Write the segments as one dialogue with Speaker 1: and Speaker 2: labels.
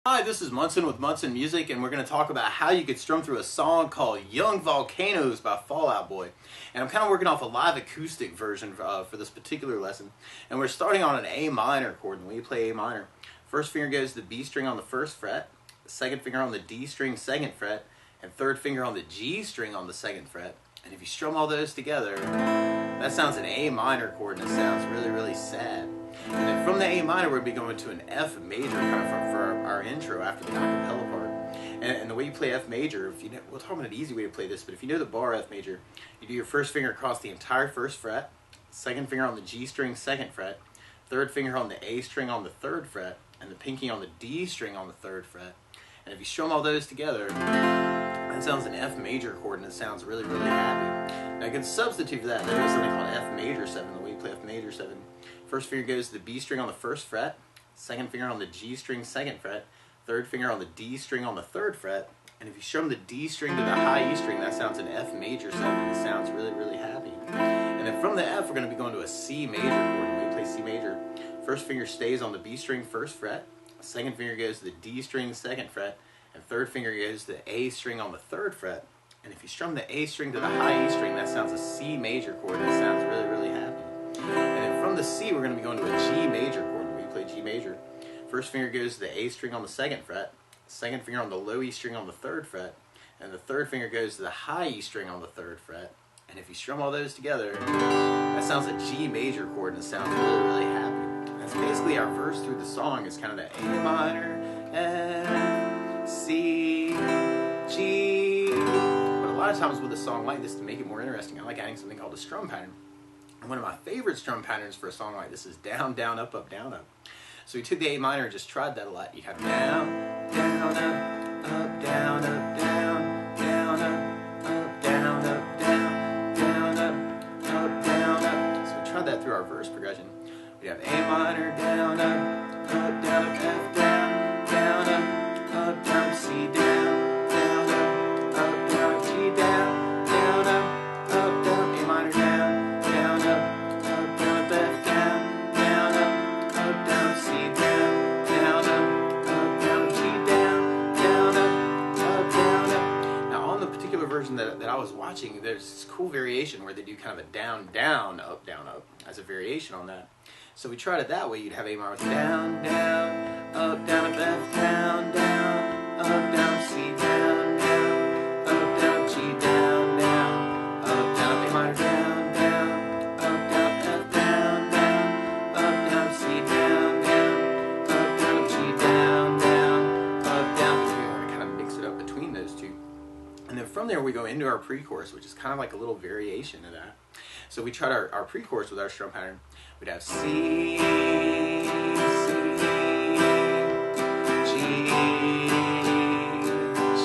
Speaker 1: Hi, this is Munson with Munson Music, and we're going to talk about how you could strum through a song called Young Volcanoes by Fall Out Boy. And I'm kind of working off a live acoustic version for this particular lesson. And we're starting on an A minor chord. And when you play A minor, first finger goes to the B string on the first fret, second finger on the D string, second fret, and third finger on the G string on the second fret. And if you strum all those together, that sounds an A minor chord, and it sounds really, really sad. And then from the A minor, we'll be going to an F major kind of for our intro after the acapella part. And the way you play F major, if you know, we'll talk about an easy way to play this, but if you know the bar F major, you do your first finger across the entire first fret, second finger on the G string, second fret, third finger on the A string on the third fret, and the pinky on the D string on the third fret. And if you strum all those together, that sounds an F major chord, and it sounds really, really happy. Now you can substitute for that. There is something called F major 7, the way you play F major 7. First finger goes to the B string on the first fret, second finger on the G string, second fret, third finger on the D string on the third fret, and if you strum the D string to the high E string, that sounds an F major 7, and it sounds really, really happy. And then from the F, we're going to be going to a C major chord. When we play C major, first finger stays on the B string, first fret, second finger goes to the D string, second fret, and third finger goes to the A string on the third fret. And if you strum the A string to the high E string, that sounds a C major chord, and it sounds really, really happy. And then from the C, we're going to be going to a G major chord. When we play G major, first finger goes to the A string on the second fret, second finger on the low E string on the third fret, and the third finger goes to the high E string on the third fret. And if you strum all those together, that sounds a G major chord, and it sounds really, really happy. That's basically our verse through the song is kind of the A minor, F, C, G. But a lot of times with a song like this, to make it more interesting, I like adding something called a strum pattern. And one of my favorite strum patterns for a song like this is down, down, up, up, down, up. So we took the A minor and just tried that a lot. You'd have down, down, up, down, up, down, down, up, down, up, down, down, up. So we tried that through our verse progression. We'd have A minor, down, up, down, up, F, down, up, down, C, down, down, G, down, down, A minor, down. Version that I was watching, there's this cool variation where they do kind of a down, down, up as a variation on that. So we tried it that way. You'd have A minor with down, down, up, F, down, down, C, down, G, down, A minor, down, F, down, C, down, G, down, You want to kind of mix it up between those two. And then from there we go into our pre-chorus, which is kind of like a little variation of that. So we tried our pre-chorus with our strum pattern. We'd have C, C, G,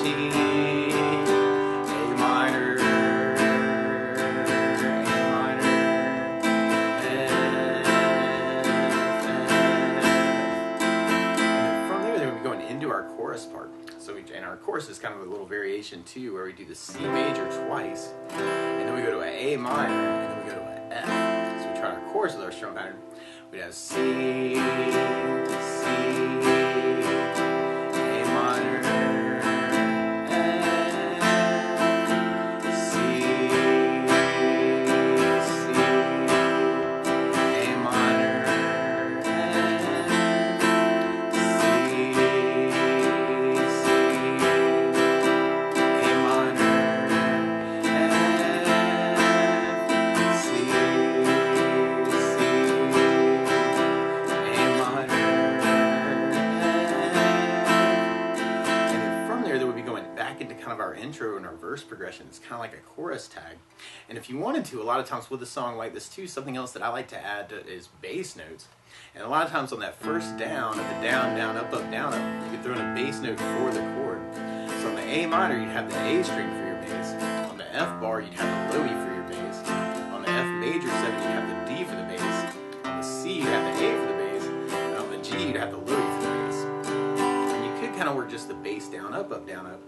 Speaker 1: G, A minor, F, F. And then from there we'd be going into our chorus part. So and our chorus is kind of a little variation too, where we do the C major twice, and then we go to an A minor, and then we go to an F. So we try our chorus with our strum pattern. We'd have C, C, A minor, F, C, C, A minor, into kind of our intro and our verse progression. It's kind of like a chorus tag. And if you wanted to, a lot of times with a song like this too, something else that I like to add is bass notes. And a lot of times on that first down, at the down, down, up, you could throw in a bass note for the chord. So on the A minor, you'd have the A string for your bass. On the F bar, you'd have the low E for your bass. On the F major 7, you'd have the D for the bass. On the C, you'd have the A for the bass. And on the G, you'd have the low E for the bass. And you could kind of work just the bass down, up, down, up.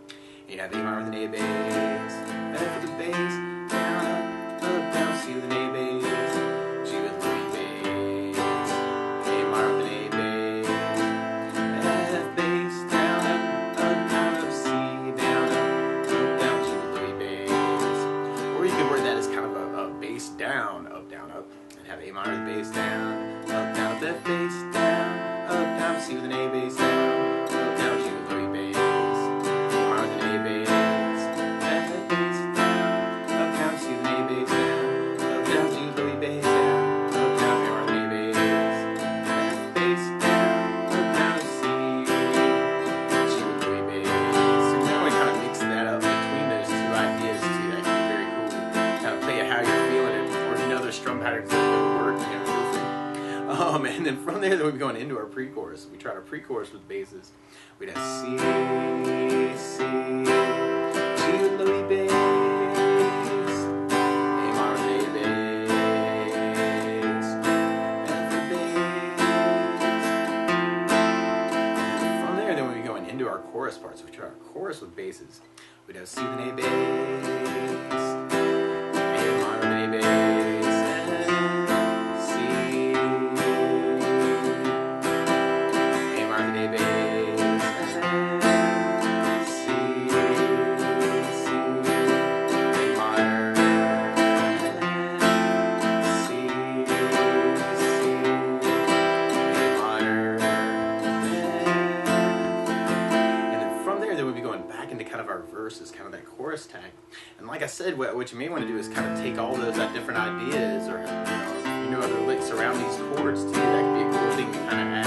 Speaker 1: You have A minor with an A bass, F with a bass, down, down, C with an A bass, G with a bass, A minor with an A bass, F bass, down. C with an A bass down, down G with low E bass, A minor with an A bass, F bass down, down C with an A bass down, down G with low E bass down, down A minor with an A bass, F bass down, down C, G with low E bass. So you want to kind of mix that up between those two ideas too. That can be very cool. Kind of play it how you're feeling it, or if you know there's strum patterns that don't work, you know, feel free. And then from there, then we'll be going into our pre-chorus. We tried our pre-chorus with basses. We'd have C, C, G with low E bass, A minor with A bass, F with bass. And from there, then we'll be going into our chorus parts. So we try our chorus with basses. We'd have C with an A bass, A minor with an A bass. Versus kind of that chorus tag, and like I said, what you may want to do is kind of take all those different ideas, or you know other licks around these chords too. That could be a cool thing to kind of add.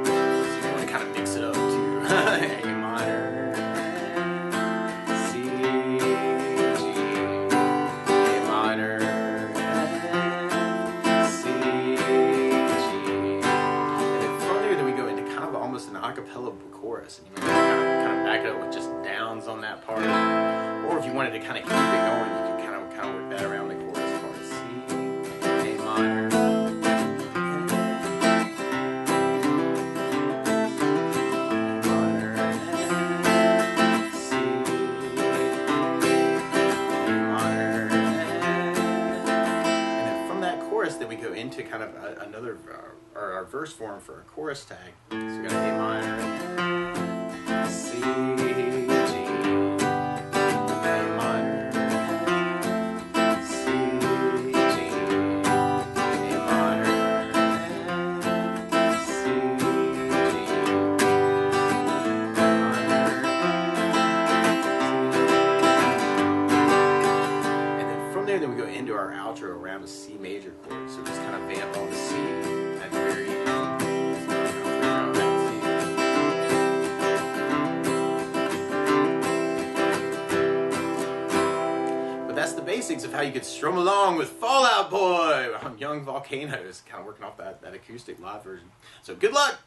Speaker 1: So you want to kind of mix it up too. A minor, C, G, A minor, C, G, and then from there, then we go into kind of almost an a cappella chorus, and you kind of back it up with just downs on that part, or if you wanted to kind of keep it going, you can kind of work that around the chorus part. C, A minor, C, A minor, and then from that chorus, then we go into kind of another our verse form for a chorus tag. So we got A minor, C, G, A minor, C, G, A minor, C, G, A minor. And then from there, then we go into our outro around a C major chord. So just kind of vamp on the C at the very end. That's the basics of how you could strum along with Fall Out Boy on Young Volcanoes, kind of working off that acoustic live version. So good luck!